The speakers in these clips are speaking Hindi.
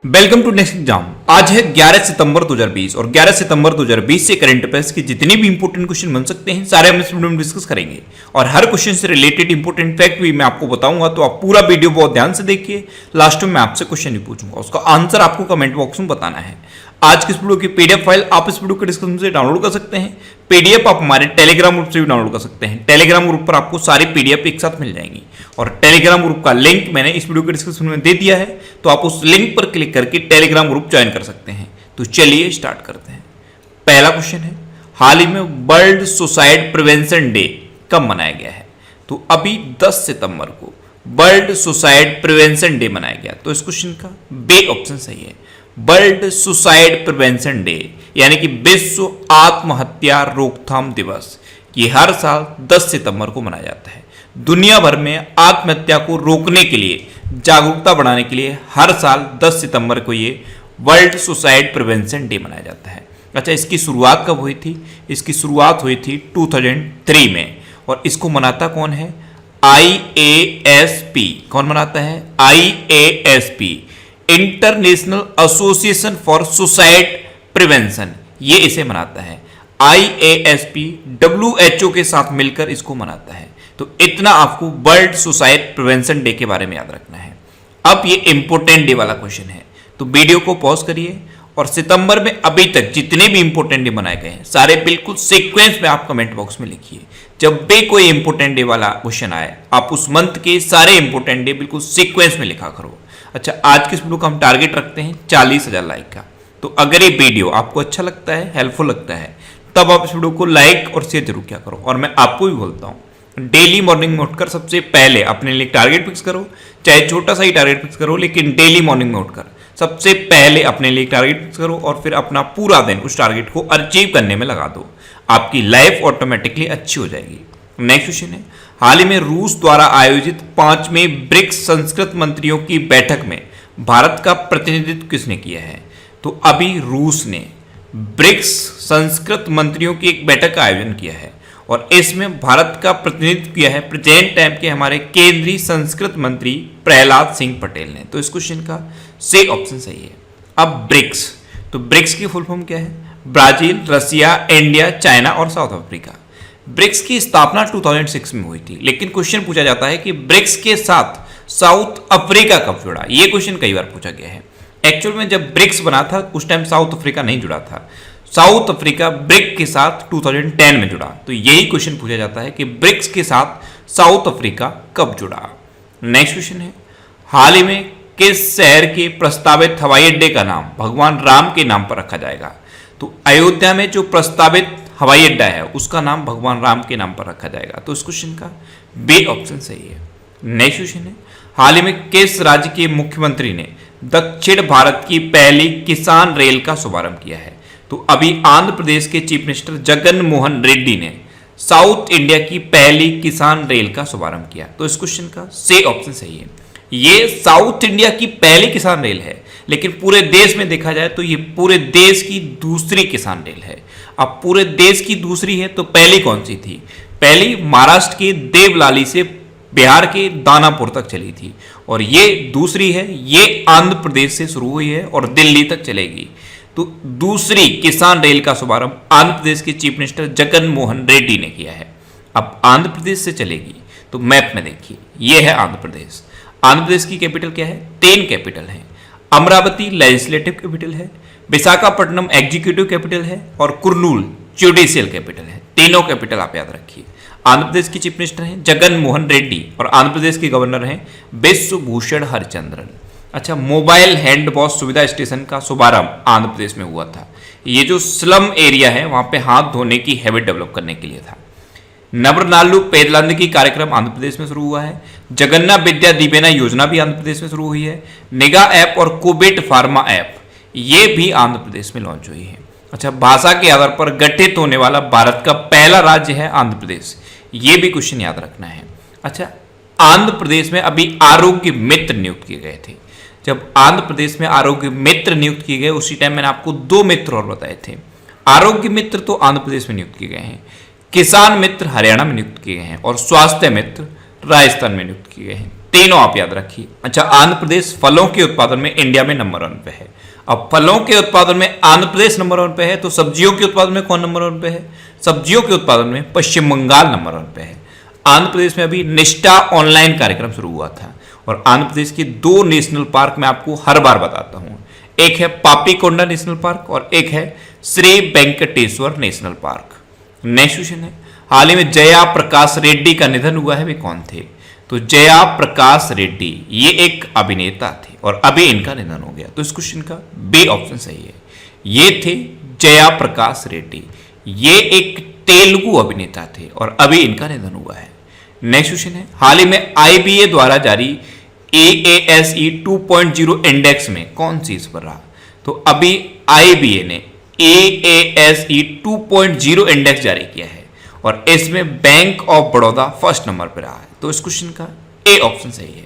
Welcome to next exam. आज है 11 सितंबर 2020 और 11 सितंबर 2020 से करंट अफेयर्स के जितने भी इंपोर्टेंट क्वेश्चन बन सकते हैं सारे हम इस वीडियो में डिस्कस करेंगे और हर क्वेश्चन से रिलेटेड इंपोर्टेंट फैक्ट भी मैं आपको बताऊंगा। तो आप पूरा वीडियो बहुत ध्यान से देखिए। लास्ट में मैं आपसे क्वेश्चन भी पूछूंगा, उसका आंसर आपको कमेंट बॉक्स में बताना है। आज की इस वीडियो की पीडीएफ फाइल आप इस वीडियो के डिस्क्रिप्शन से डाउनलोड कर सकते हैं। पीडीएफ आप हमारे टेलीग्राम ग्रुप से भी डाउनलोड कर सकते हैं। टेलीग्राम ग्रुप पर आपको सारी पीडीएफ एक साथ मिल जाएंगी और टेलीग्राम ग्रुप का लिंक मैंने इस वीडियो के डिस्क्रिप्शन में दे दिया है, तो आप उस लिंक पर क्लिक करके टेलीग्राम ग्रुप ज्वाइन कर सकते हैं। तो चलिए स्टार्ट करते हैं। पहला क्वेश्चन है, हाल ही में वर्ल्ड सुसाइड प्रिवेंशन डे कब मनाया गया है? तो अभी 10 सितंबर को वर्ल्ड सुसाइड प्रिवेंशन डे मनाया गया। तो इस क्वेश्चन का बी ऑप्शन सही है। वर्ल्ड सुसाइड प्रिवेंशन डे यानी कि विश्व आत्महत्या रोकथाम दिवस, ये हर साल 10 सितंबर को मनाया जाता है। दुनिया भर में आत्महत्या को रोकने के लिए, जागरूकता बढ़ाने के लिए हर साल 10 सितंबर को ये वर्ल्ड सुसाइड प्रिवेंशन डे मनाया जाता है। अच्छा, इसकी शुरुआत कब हुई थी? इसकी शुरुआत हुई थी 2003 में और इसको मनाता कौन है? IASP। कौन मनाता है? IASP, international association for suicide prevention, ये इसे मनाता है। IASP WHO के साथ मिलकर इसको मनाता है। तो इतना आपको वर्ल्ड सुसाइड प्रिवेंशन डे के बारे में याद रखना है। अब ये इंपोर्टेंट डे वाला क्वेश्चन है, तो वीडियो को पॉज करिए और सितंबर में अभी तक जितने भी इंपोर्टेंट डे बनाए गए हैं सारे बिल्कुल सीक्वेंस में आप कमेंट बॉक्स में लिखिए। जब भी कोई इंपोर्टेंट डे वाला क्वेश्चन आए आप उस मंथ के सारे इंपोर्टेंट डे बिल्कुल सीक्वेंस में लिखा करो। अच्छा, आज की इस वीडियो का हम टारगेट रखते हैं 40,000 लाइक का। तो अगर ये वीडियो आपको अच्छा लगता है, हेल्पफुल लगता है, तब आप इस वीडियो को लाइक और शेयर जरूर किया करो। और मैं आपको भी बोलता हूँ, डेली मॉर्निंग में उठकर सबसे पहले अपने लिए टारगेट फिक्स करो, चाहे छोटा सा ही टारगेट फिक्स करो, लेकिन डेली मॉर्निंग में उठकर सबसे पहले अपने लिए टारगेट फिक्स करो और फिर अपना पूरा दिन उस टारगेट को अचीव करने में लगा दो। आपकी लाइफ ऑटोमेटिकली अच्छी हो जाएगी। नेक्स्ट क्वेश्चन है, हाल ही में रूस द्वारा आयोजित 5वें ब्रिक्स संस्कृत मंत्रियों की बैठक में भारत का प्रतिनिधित्व किसने किया है? तो अभी रूस ने ब्रिक्स संस्कृत मंत्रियों की एक बैठक का आयोजन किया है और इसमें भारत का प्रतिनिधित्व किया है प्रेजेंट टाइम के हमारे केंद्रीय संस्कृत मंत्री प्रहलाद सिंह पटेल ने। तो इस क्वेश्चन का सी ऑप्शन सही है। अब ब्रिक्स, तो ब्रिक्स की फुल फॉर्म क्या है? ब्राजील, रसिया, इंडिया, चाइना और साउथ अफ्रीका। ब्रिक्स की स्थापना 2006 में हुई थी, लेकिन क्वेश्चन पूछा जाता है कि ब्रिक्स के साथ साउथ अफ्रीका कब जुड़ा? ये क्वेश्चन कई बार पूछा गया है। एक्चुअल में जब ब्रिक्स बना था उस टाइम साउथ अफ्रीका नहीं जुड़ा था। साउथ अफ्रीका ब्रिक के साथ 2010 में जुड़ा। तो यही क्वेश्चन पूछा जाता है कि ब्रिक्स के साथ साउथ अफ्रीका कब जुड़ा। नेक्स्ट क्वेश्चन है, हाल ही में किस शहर के प्रस्तावित हवाई अड्डे का नाम भगवान राम के नाम पर रखा जाएगा? तो अयोध्या में जो प्रस्तावित हवाई अड्डा है उसका नाम भगवान राम के नाम पर रखा जाएगा। तो इस क्वेश्चन का बी ऑप्शन सही है। नेक्स्ट क्वेश्चन है, हाल ही में किस राज्य के मुख्यमंत्री ने दक्षिण भारत की पहली किसान रेल का शुभारंभ किया है? तो अभी आंध्र प्रदेश के चीफ मिनिस्टर जगन मोहन रेड्डी ने साउथ इंडिया की पहली किसान रेल का शुभारंभ किया। तो इस क्वेश्चन का सी ऑप्शन सही है। ये साउथ इंडिया की पहली किसान रेल है, लेकिन पूरे देश में देखा जाए तो ये पूरे देश की दूसरी किसान रेल है। अब पूरे देश की दूसरी है तो पहली कौन सी थी? पहली महाराष्ट्र के देवलाली से बिहार के दानापुर तक चली थी और ये दूसरी है, ये आंध्र प्रदेश से शुरू हुई है और दिल्ली तक चलेगी। तो दूसरी किसान रेल का शुभारंभ आंध्र प्रदेश के चीफ मिनिस्टर जगन मोहन रेड्डी ने किया है। अब आंध्र प्रदेश से चलेगी तो मैप में देखिए, ये है आंध्र प्रदेश। आंध्र प्रदेश की कैपिटल क्या है? 3 कैपिटल है। अमरावती लेजिस्लेटिव कैपिटल है, विशाखापट्टनम एग्जीक्यूटिव कैपिटल है और कुर्नूल जुडिशियल कैपिटल है। तीनों कैपिटल आप याद रखिए। आंध्र प्रदेश के चीफ मिनिस्टर हैं जगन मोहन रेड्डी और आंध्र प्रदेश के गवर्नर हैं विश्वभूषण हरिचंद्रन। अच्छा, मोबाइल हैंड वॉश सुविधा स्टेशन का शुभारंभ आंध्र प्रदेश में हुआ था। ये जो स्लम एरिया है वहां पे हाथ धोने की हैबिट डेवलप करने के लिए था। नवरनालू पेदलांदगी कार्यक्रम आंध्र प्रदेश में शुरू हुआ है। जगन्ना विद्या दीवेना योजना भी आंध्र प्रदेश में शुरू हुई है। निगा ऐप और कोविड फार्मा ऐप ये भी आंध्र प्रदेश में लॉन्च हुई है। अच्छा, भाषा के आधार पर गठित होने वाला भारत का पहला राज्य है आंध्र प्रदेश, ये भी क्वेश्चन याद रखना है। अच्छा, आंध्र प्रदेश में अभी आरोग्य मित्र नियुक्त किए गए थे। जब आंध्र प्रदेश में आरोग्य मित्र नियुक्त किए गए उसी टाइम मैंने आपको 2 मित्र और बताए थे। आरोग्य मित्र तो आंध्र प्रदेश में नियुक्त किए गए हैं, किसान मित्र हरियाणा में नियुक्त किए गए हैं और स्वास्थ्य मित्र राजस्थान में नियुक्त किए गए हैं। तीनों आप याद रखिए। अच्छा, आंध्र प्रदेश फलों के उत्पादन में इंडिया में नंबर 1 पे है। अब फलों के उत्पादन में आंध्र प्रदेश नंबर 1 पे है, तो सब्जियों के उत्पादन में कौन नंबर 1 पे है? सब्जियों के उत्पादन में पश्चिम बंगाल नंबर 1 पे है। आंध्र प्रदेश में अभी निष्ठा ऑनलाइन कार्यक्रम शुरू हुआ था, और आंध्र प्रदेश के 2 नेशनल पार्क मैं आपको हर बार बताता हूं। एक है पापीकोंडा नेशनल पार्क और एक है Shri Venkateswara national park. Next question है, हाल ही में जया प्रकाश रेड्डी का निधन हुआ है, वे कौन थे? तो जया प्रकाश रेड्डी ये एक अभिनेता थे और अभी इनका निधन हो गया, तो इस क्वेश्चन का बी ऑप्शन सही है। ये थे जया प्रकाश रेड्डी, ये एक तेलुगु अभिनेता थे और अभी इनका निधन हुआ है। नेक्स्ट क्वेश्चन है, हाल ही में आईबीए द्वारा जारी AASE 2.0 इंडेक्स में कौन सी इस पर रहा? तो अभी आईबीए ने AASE 2.0 इंडेक्स जारी किया है और इसमें bank of Baroda first number पर रहा है, तो इस क्वेश्चन का ए ऑप्शन सही है।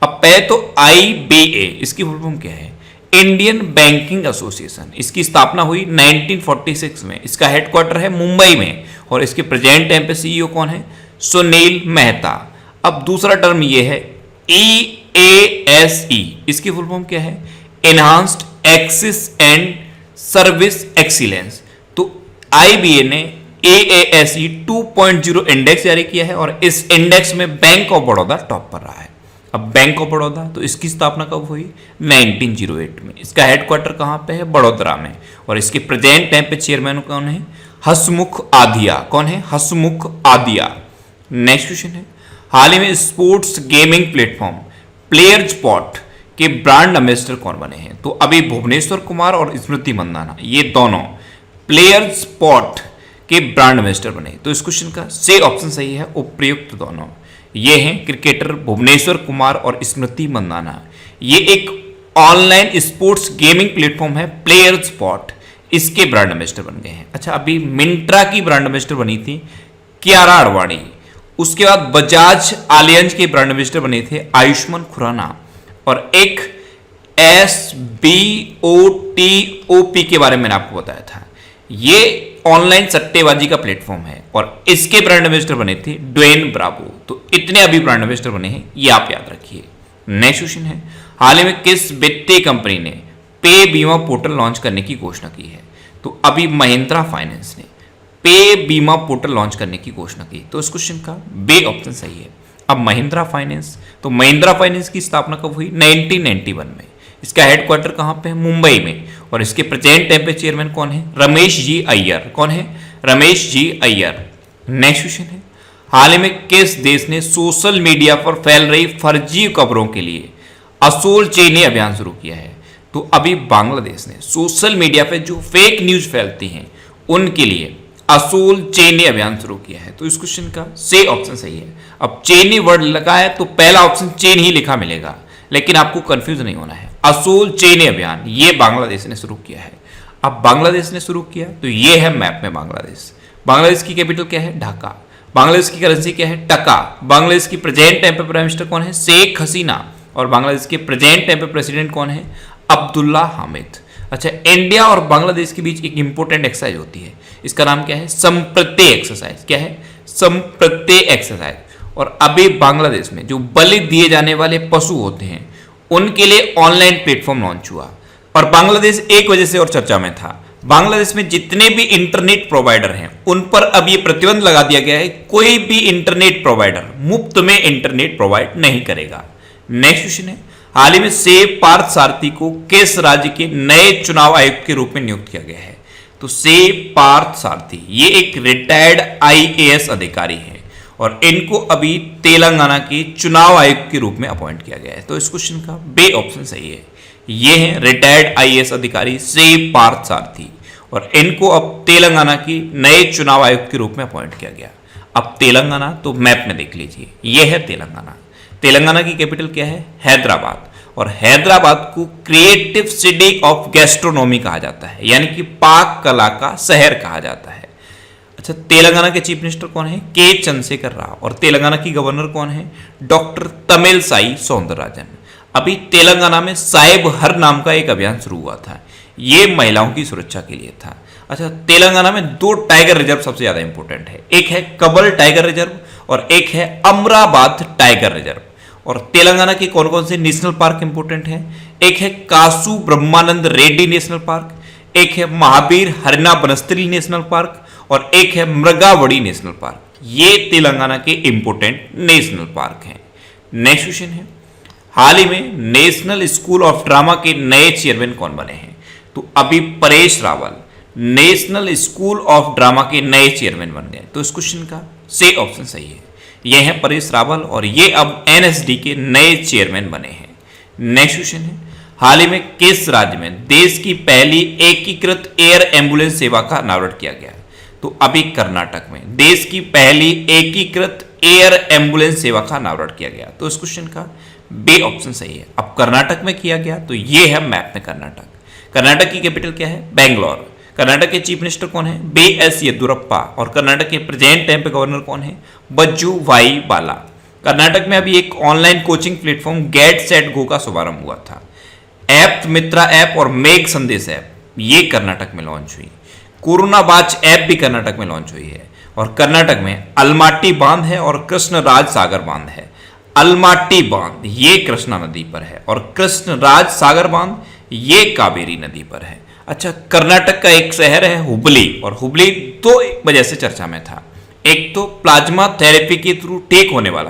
अब पहले तो IBA इसकी फुल फॉर्म क्या है? Indian banking association. इसकी स्थापना हुई 1946 में, इसका हेडक्वार्टर है मुंबई में और इसके प्रेजेंट टाइम पे CEO कौन है? सुनील मेहता। अब दूसरा टर्म ये है EASE, इसकी फुल फॉर्म क्या है? Enhanced access and service excellence. तो IBA ने AASE 2.0 इंडेक्स जारी किया है और इस इंडेक्स में बैंक ऑफ बड़ौदा टॉप पर रहा है। अब बैंक ऑफ बड़ौदा, तो इसकी स्थापना कब हुई? 1908 में। इसका हेडक्वार्टर कहां पे है? बड़ोदरा में। और इसके प्रेजेंट टाइम पे चेयरमैन कौन है? हसमुख आधिया। कौन है? हसमुख आधिया। नेक्स्ट क्वेश्चन है, हाल ही में sports gaming platform player spot के ब्रांड एम्बेसडर कौन बने हैं? तो अभी भुवनेश्वर कुमार और स्मृति मंदाना ये दोनों प्लेयर स्पॉट के ब्रांड एम्बेसडर बने, तो इस क्वेश्चन का सी ऑप्शन सही है। उपयुक्त दोनों ये हैं क्रिकेटर भुवनेश्वर कुमार और स्मृति मंदाना। ये एक ऑनलाइन स्पोर्ट्स गेमिंग प्लेटफॉर्म है प्लेयर स्पॉट, इसके ब्रांड एम्बेसडर बन गए हैं। अच्छा, अभी मिंत्रा की ब्रांड एम्बेसडर बनी थी कियारा आडवाणी। उसके बाद बजाज आलियंज के ब्रांड एम्बेसडर बने थे आयुष्मान खुराना। और एक SBOTOP के बारे में मैंने आपको बताया था, ये ऑनलाइन सट्टेबाजी का प्लेटफॉर्म है और इसके ब्रांड एम्बेसडर बने थे ड्वेन ब्रावो। तो इतने अभी ब्रांड एम्बेसडर बने हैं, ये आप याद रखिए। नेक्स्ट क्वेश्चन है, हाल ही में किस वित्तीय कंपनी ने पे बीमा पोर्टल लॉन्च करने की घोषणा की है? तो अभी महिंद्रा फाइनेंस ने पे बीमा पोर्टल लॉन्च करने की घोषणा की, तो इस क्वेश्चन का बी ऑप्शन सही है। अब महिंद्रा फाइनेंस, तो महिंद्रा फाइनेंस की स्थापना कब हुई? 1991 में। इसका हेडक्वार्टर कहां पे है? मुंबई में। और इसके प्रेजेंट टाइम पे चेयरमैन कौन है? रमेश जी अय्यर। कौन है? रमेश जी अय्यर। नेक्स्ट क्वेश्चन है, हाल ही में किस देश ने सोशल मीडिया पर फैल रही फर्जी खबरों के लिए असोल चेनी अभियान शुरू किया है? तो अभी बांग्लादेश ने सोशल मीडिया पे जो फेक न्यूज फैलती हैं उनके लिए असोल चेनी अभियान शुरू किया है, तो इस क्वेश्चन का सी ऑप्शन सही है। अब चेनी वर्ड लगा है तो पहला ऑप्शन चेन ही लिखा मिलेगा, लेकिन आपको कंफ्यूज नहीं होना है। असोल चेनी अभियान ये बांग्लादेश ने शुरू किया है। अब बांग्लादेश ने शुरू किया तो ये है मैप में बांग्लादेश। बांग्लादेश की कैपिटल क्या है? ढाका। बांग्लादेश की करेंसी क्या है? टका। बांग्लादेश की प्रेजेंट टाइम पे प्राइम मिनिस्टर कौन है? शेख हसीना। और बांग्लादेश के प्रेजेंट टाइम पे प्रेसिडेंट कौन है? अब्दुल्ला हामिद। अच्छा, इंडिया और बांग्लादेश के बीच एक इंपॉर्टेंट एक्सरसाइज होती है, इसका नाम क्या है? संप्रत्यय एक्सरसाइज। क्या है? संप्रत्यय एक्सरसाइज। और अभी बांग्लादेश में जो बलि दिए जाने वाले पशु होते हैं उनके लिए ऑनलाइन प्लेटफॉर्म लॉन्च हुआ और बांग्लादेश एक वजह से और चर्चा में था। बांग्लादेश में जितने भी इंटरनेट प्रोवाइडर हैं उन पर अब ये प्रतिबंध लगा दिया गया है, कोई भी इंटरनेट प्रोवाइडर मुफ्त में इंटरनेट प्रोवाइड नहीं करेगा। नेक्स्ट क्वेश्चन है, हाल ही में सेव पार्थ सारथी को किस राज्य के नए चुनाव आयुक्त के रूप में नियुक्त किया गया है? तो सेव पार्थ सारथी ये एक रिटायर्ड IAS अधिकारी है और इनको अभी तेलंगाना के चुनाव आयुक्त के रूप में अपॉइंट किया गया है, तो इस क्वेश्चन का बी ऑप्शन सही है। ये हैं रिटायर्ड IAS अधिकारी सेव पार्थ सारथी और इनको अब तेलंगाना की नए चुनाव आयुक्त के रूप में अपॉइंट किया गया। अब तेलंगाना तो मैप में देख लीजिए, ये है तेलंगाना। तेलंगाना की कैपिटल क्या है? हैदराबाद। और हैदराबाद को क्रिएटिव सिटी ऑफ गैस्ट्रोनॉमी कहा जाता है, यानी कि पाक कला का शहर कहा जाता है। अच्छा, तेलंगाना के चीफ मिनिस्टर कौन है? के चंद्रशेखर राव। और तेलंगाना की गवर्नर कौन है? डॉक्टर तमिलसाई सौंदरराजन। अभी तेलंगाना में साहिब हर नाम का एक अभियान शुरू हुआ था, ये महिलाओं की सुरक्षा के लिए था। अच्छा, तेलंगाना में 2 टाइगर रिजर्व सबसे ज्यादा इंपॉर्टेंट है, एक है कबल टाइगर रिजर्व और एक है अमराबाद टाइगर रिजर्व। और तेलंगाना के कौन कौन से नेशनल पार्क इंपोर्टेंट हैं? एक है कासु ब्रह्मानंद रेड्डी नेशनल पार्क, एक है महावीर हरिना बनस्थली नेशनल पार्क और एक है मृगावड़ी नेशनल पार्क। ये तेलंगाना के इंपोर्टेंट नेशनल पार्क हैं। नेक्स्ट क्वेश्चन है, हाल ही में नेशनल स्कूल ऑफ ड्रामा के नए चेयरमैन कौन बने हैं? तो अभी Paresh Rawal national school of drama के नए चेयरमैन बन गए। तो इस क्वेश्चन का सी ऑप्शन सही है, ये है परेश रावल और ये अब एनएसडी के नए चेयरमैन बने हैं। नेक्स्ट क्वेश्चन है, हाल ही में किस राज्य में देश की पहली एकीकृत एयर एम्बुलेंस सेवा का अनावरण किया गया? तो अभी कर्नाटक में देश की पहली एकीकृत एयर एम्बुलेंस सेवा का अनावरण किया गया। तो इस क्वेश्चन का बी ऑप्शन सही है। अब कर्नाटक में किया गया तो ये है मैप में कर्नाटक। कर्नाटक की कैपिटल क्या है? बेंगलोर। कर्नाटक के चीफ मिनिस्टर कौन है? बी.एस. येदुरप्पा। और कर्नाटक के प्रेजेंट टाइम पे गवर्नर कौन है? बज्जू भाई वाला। कर्नाटक में अभी एक online coaching platform get set go का शुभारंभ हुआ था। ऐप मित्रा ऐप और मेघ संदेश ऐप ये कर्नाटक में लॉन्च हुई। कोरोना बाच ऐप भी कर्नाटक में लॉन्च हुई है। और कर्नाटक में अलमाटी बांध है और कृष्णराज सागर बांध है। अलमाटी बांध ये कृष्णा नदी पर है और कृष्णराज सागर बांध ये कावेरी नदी पर है। अच्छा, कर्नाटक का एक शहर है हुबली और हुबली दो वजह से चर्चा में था। एक तो प्लाज्मा थेरेपी के थ्रू ठीक होने वाला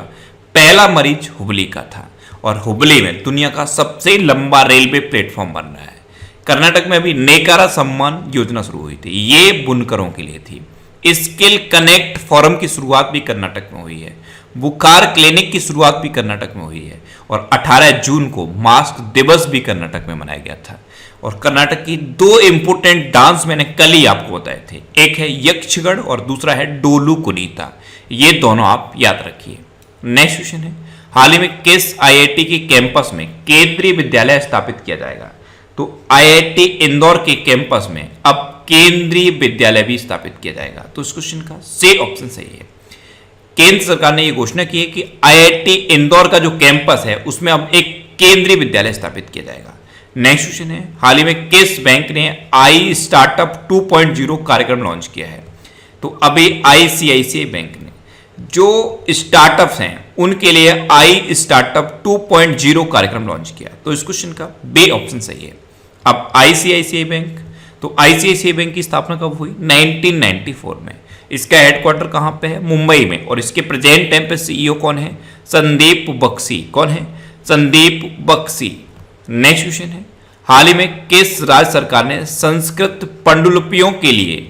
पहला मरीज हुबली का था और हुबली में दुनिया का सबसे लंबा रेलवे प्लेटफॉर्म बन रहा है। कर्नाटक में अभी नेकारा सम्मान योजना शुरू हुई थी, ये बुनकरों के लिए थी। स्किल कनेक्ट फोरम की शुरुआत भी कर्नाटक में हुई है। बुखार क्लिनिक की शुरुआत भी कर्नाटक में हुई है और 18 जून को मास्क दिवस भी कर्नाटक में मनाया गया था। और कर्नाटक की दो इंपोर्टेंट डांस मैंने कल ही आपको बताए थे, एक है यक्षगढ़ और दूसरा है डोलू कुनीता। ये दोनों आप याद रखिए। नेक्स्ट क्वेश्चन है, हाल ही में किस आईआईटी के कैंपस में केंद्रीय विद्यालय स्थापित किया जाएगा? तो आईआईटी इंदौर के कैंपस में अब केंद्रीय विद्यालय भी स्थापित किया जाएगा। तो इस क्वेश्चन का सी ऑप्शन सही है। केंद्र सरकार ने यह घोषणा की है कि आईआईटी इंदौर का जो कैंपस है उसमें अब एक केंद्रीय विद्यालय स्थापित किया जाएगा। नेक्स्ट क्वेश्चन है, हाल ही में किस बैंक ने आई स्टार्टअप 2.0 कार्यक्रम लॉन्च किया है? तो अभी आईसीआईसीआई बैंक ने जो स्टार्टअप्स हैं उनके लिए आई स्टार्टअप 2.0 कार्यक्रम लॉन्च किया। तो इस क्वेश्चन का बी ऑप्शन सही है। अब आईसीआईसीआई बैंक, तो आईसीआईसीआई बैंक की स्थापना कब हुई? 1994 में। इसका हेडक्वार्टर कहां पे है? मुंबई में। और इसके प्रेजेंट टाइम पे सीईओ कौन है? संदीप बख्शी। कौन है? संदीप बख्शी। नेक्स्ट क्वेश्चन है, हाल ही में किस राज्य सरकार ने संस्कृत पांडुलिपियों के लिए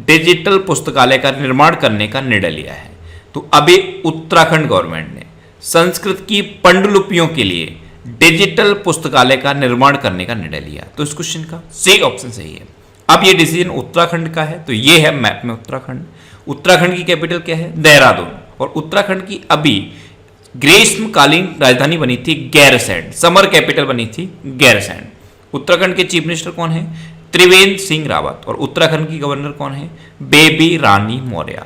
डिजिटल पुस्तकालय का निर्माण करने का निर्णय लिया है? तो अभी उत्तराखंड गवर्नमेंट ने संस्कृत की पांडुलिपियों के लिए डिजिटल पुस्तकालय का निर्माण करने का निर्णय लिया। तो इस क्वेश्चन का सी ऑप्शन सही है। अब ये डिसीजन उत्तराखंड का है, तो ये है मैप में उत्तराखंड। उत्तराखंड की कैपिटल क्या है? देहरादून। और उत्तराखंड की अभी ग्रीष्मकालीन राजधानी बनी थी गैरसैंण, समर कैपिटल बनी थी गैरसैंण। उत्तराखंड के चीफ मिनिस्टर कौन है? त्रिवेंद्र सिंह रावत। और उत्तराखंड की गवर्नर कौन है? बेबी रानी मौर्य।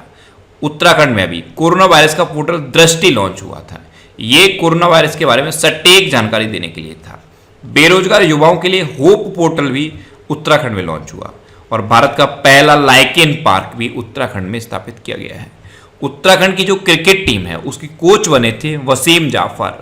उत्तराखंड में अभी कोरोना वायरस का पोर्टल दृष्टि लॉन्च हुआ था। ये कोरोना वायरस के बारे में सटीक जानकारी देने के लिए था। बेरोजगार युवाओं के लिए होप पोर्टल भी उत्तराखंड में लॉन्च हुआ और भारत का पहला लाइकेन पार्क भी उत्तराखंड में स्थापित किया गया है। उत्तराखंड की जो क्रिकेट टीम है उसकी कोच बने थे Wasim Jaffer.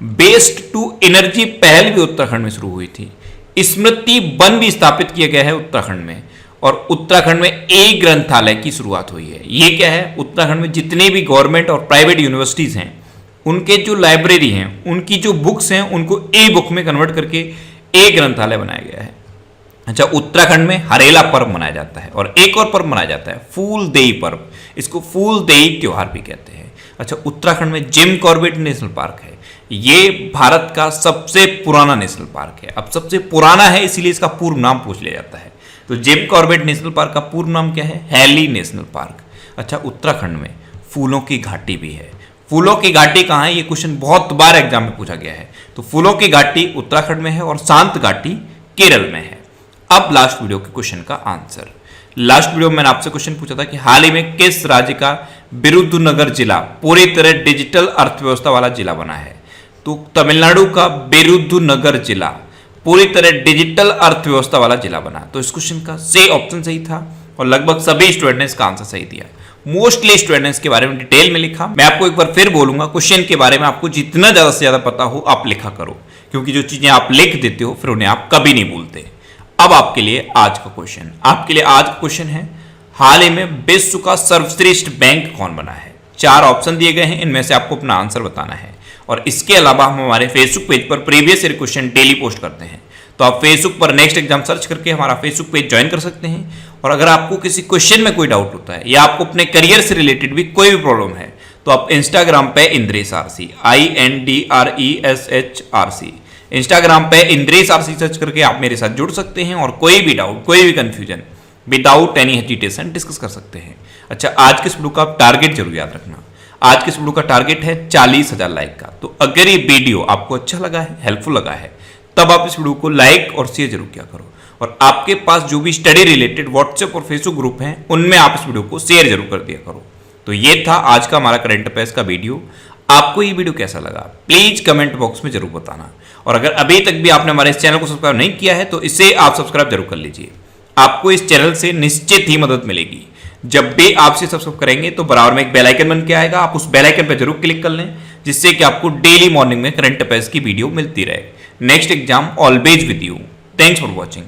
Waste to energy पहल भी उत्तराखंड में शुरू हुई थी। स्मृति वन भी स्थापित किया गया है उत्तराखंड में। और उत्तराखंड में ई ग्रंथालय की शुरुआत हुई है। ये क्या है? उत्तराखंड में जितने भी गवर्नमेंट और प्राइवेट यूनिवर्सिटीज हैं उनके जो लाइब्रेरी हैं उनकी जो बुक्स हैं उनको ई बुक में कन्वर्ट करके ए ग्रंथालय बनाया गया है। अच्छा, उत्तराखंड में हरेला पर्व मनाया जाता है और एक और पर्व मनाया जाता है फूल देई पर्व। इसको फूल देई त्योहार भी कहते हैं। अच्छा, उत्तराखंड में जिम कॉर्बेट नेशनल पार्क है। ये भारत का सबसे पुराना नेशनल पार्क है। अब सबसे पुराना है इसीलिए इसका पूर्व नाम पूछ लिया जाता है। तो जिम कॉर्बेट नेशनल पार्क का पूर्व नाम क्या है? Hailey national park. अच्छा, उत्तराखंड में फूलों की घाटी भी है। फूलों की घाटी कहाँ है? ये क्वेश्चन बहुत बार एग्जाम में पूछा गया है। तो फूलों की घाटी उत्तराखंड में है और शांत घाटी केरल में है। अब लास्ट वीडियो के क्वेश्चन का आंसर। लास्ट वीडियो में मैंने आपसे क्वेश्चन पूछा था कि हाल ही में किस राज्य का बिरुदुनगर जिला पूरी तरह डिजिटल अर्थव्यवस्था वाला जिला बना है? तो तमिलनाडु का बिरुदुनगर जिला पूरी तरह डिजिटल अर्थव्यवस्था वाला जिला बना। तो इस क्वेश्चन का सी ऑप्शन सही था और लगभग सभी स्टूडेंट ने इसका आंसर सही दिया। मोस्टली स्टूडेंट्स के बारे में डिटेल में लिखा। मैं आपको एक बार फिर बोलूंगा, क्वेश्चन के बारे में आपको जितना ज्यादा से ज्यादा पता हो आप लिखा करो, क्योंकि जो चीजें आप लिख देते हो फिर उन्हें आप कभी नहीं भूलते। अब आपके लिए आज का क्वेश्चन, आपके लिए आज का क्वेश्चन है, हाल ही में विश्व का सर्वश्रेष्ठ बैंक कौन बना है? 4 ऑप्शन दिए गए हैं, इनमें से आपको अपना आंसर बताना है। और इसके अलावा हम हमारे फेसबुक पेज पर previous year question daily post करते हैं, तो आप फेसबुक पर नेक्स्ट एग्जाम सर्च करके हमारा फेसबुक पेज ज्वाइन कर सकते हैं। और अगर आपको किसी क्वेश्चन में कोई डाउट होता है या आपको अपने करियर से रिलेटेड भी कोई भी प्रॉब्लम है, तो आप इंस्टाग्राम पे इंद्रेश आरसी INDRESHRC इंस्टाग्राम पे इंद्रेश आरसी सर्च करके आप मेरे साथ जुड़ सकते हैं और कोई भी डाउट, कोई भी confusion without any hesitation discuss कर सकते हैं। अच्छा, आज के इस वीडियो का टारगेट जरूर याद रखना, आज के इस वीडियो का टारगेट है 40,000 लाइक का। तो अगर ये वीडियो आपको अच्छा लगा है, हेल्पफुल लगा है, तब आप इस वीडियो को लाइक और शेयर जरूर किया करो। और आपके पास जो भी स्टडी रिलेटेड व्हाट्सएप और फेसबुक ग्रुप हैं, उनमें आप इस वीडियो को शेयर जरूर कर दिया करो। तो ये था आज का हमारा करंट अफेयर्स का वीडियो। आपको ये वीडियो कैसा लगा प्लीज कमेंट बॉक्स में जरूर बताना। और अगर अभी तक भी आपने हमारे इस चैनल को सब्सक्राइब नहीं किया है, तो इसे आप सब्सक्राइब जरूर कर लीजिए। आपको इस चैनल से निश्चित ही मदद मिलेगी। जब भी आप इसे सब्सक्राइब करेंगे तो बराबर में एक बेल आइकन बन के आएगा, आप उस बेल आइकन पर जरूर क्लिक कर लें, जिससे कि आपको डेली मॉर्निंग में करंट अफेयर्स की वीडियो मिलती रहे। Next exam always with you. Thanks for watching.